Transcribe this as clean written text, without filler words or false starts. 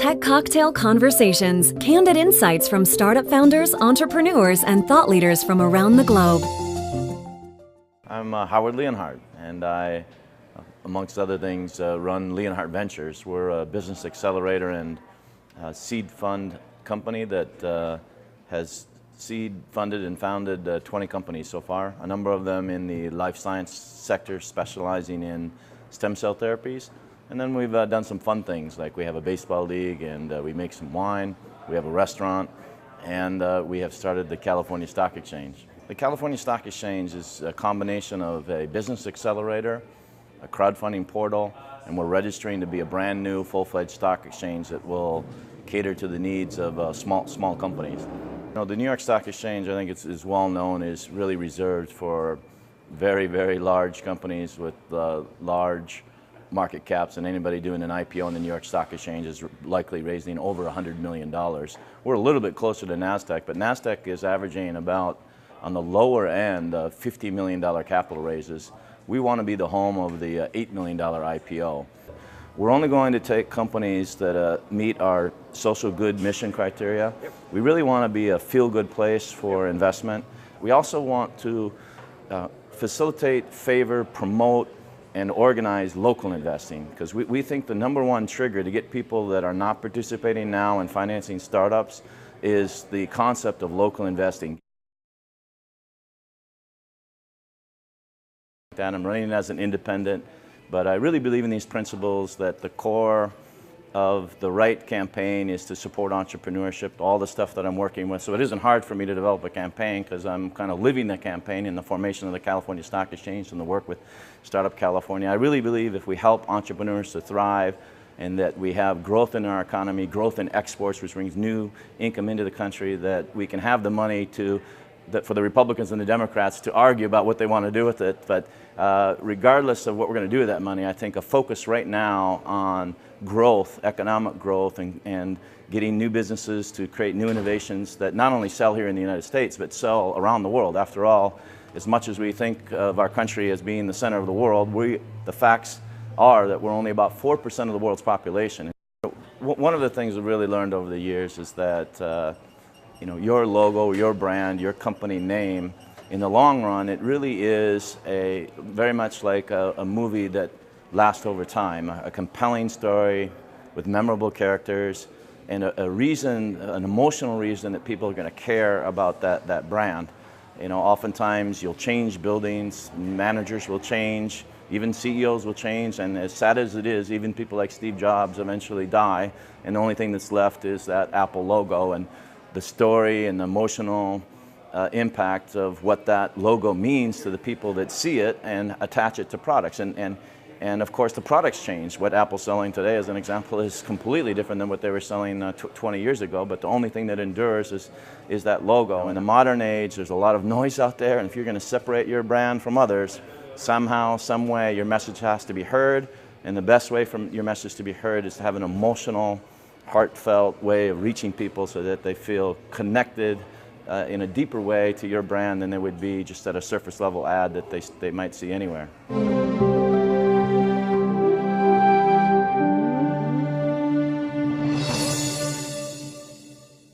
Tech Cocktail Conversations, candid insights from startup founders, entrepreneurs, and thought leaders from around the globe. I'm Howard Leonhardt, and I, amongst other things, run Leonhardt Ventures. We're a business accelerator and seed fund company that has seed funded and founded 20 companies so far, a number of them in the life science sector specializing in stem cell therapies. And then we've done some fun things, like we have a baseball league and we make some wine, we have a restaurant, and we have started the California Stock Exchange. The California Stock Exchange is a combination of a business accelerator, a crowdfunding portal, and we're registering to be a brand new full-fledged stock exchange that will cater to the needs of small companies. You know, the New York Stock Exchange, I think it's is well known, is really reserved for very, very large companies with large market caps, and anybody doing an IPO in the New York Stock Exchange is likely raising over $100 million. We're a little bit closer to NASDAQ, but NASDAQ is averaging about, on the lower end, $50 million capital raises. We want to be the home of the $8 million IPO. We're only going to take companies that meet our social good mission criteria. We really want to be a feel-good place for investment. We also want to facilitate, favor, promote, and organize local investing, because we think the number one trigger to get people that are not participating now in financing startups is the concept of local investing. I'm running as an independent, but I really believe in these principles that the core of the right campaign is to support entrepreneurship, all the stuff that I'm working with. So it isn't hard for me to develop a campaign because I'm kind of living the campaign in the formation of the California Stock Exchange and the work with Startup California. I really believe if we help entrepreneurs to thrive and that we have growth in our economy, growth in exports, which brings new income into the country, that we can have the money to for the Republicans and the Democrats to argue about what they want to do with it. But regardless of what we're going to do with that money, I think a focus right now on growth, economic growth, and getting new businesses to create new innovations that not only sell here in the United States, but sell around the world. After all, as much as we think of our country as being the center of the world, the facts are that we're only about 4% of the world's population. One of the things we've really learned over the years is that you know, your logo, your brand, your company name, in the long run, it really is very much like a movie that lasts over time, a compelling story with memorable characters and a reason, an emotional reason that people are going to care about that brand. You know, oftentimes you'll change buildings, managers will change, even CEOs will change, and as sad as it is, even people like Steve Jobs eventually die, and the only thing that's left is that Apple logo and the story and the emotional impact of what that logo means to the people that see it and attach it to products. And of course the products change. What Apple's selling today, as an example, is completely different than what they were selling 20 years ago, but the only thing that endures is that logo. In the modern age, there's a lot of noise out there, and if you're going to separate your brand from others, somehow, some way, your message has to be heard, and the best way for your message to be heard is to have an emotional, heartfelt way of reaching people so that they feel connected in a deeper way to your brand than they would be just at a surface level ad that they might see anywhere.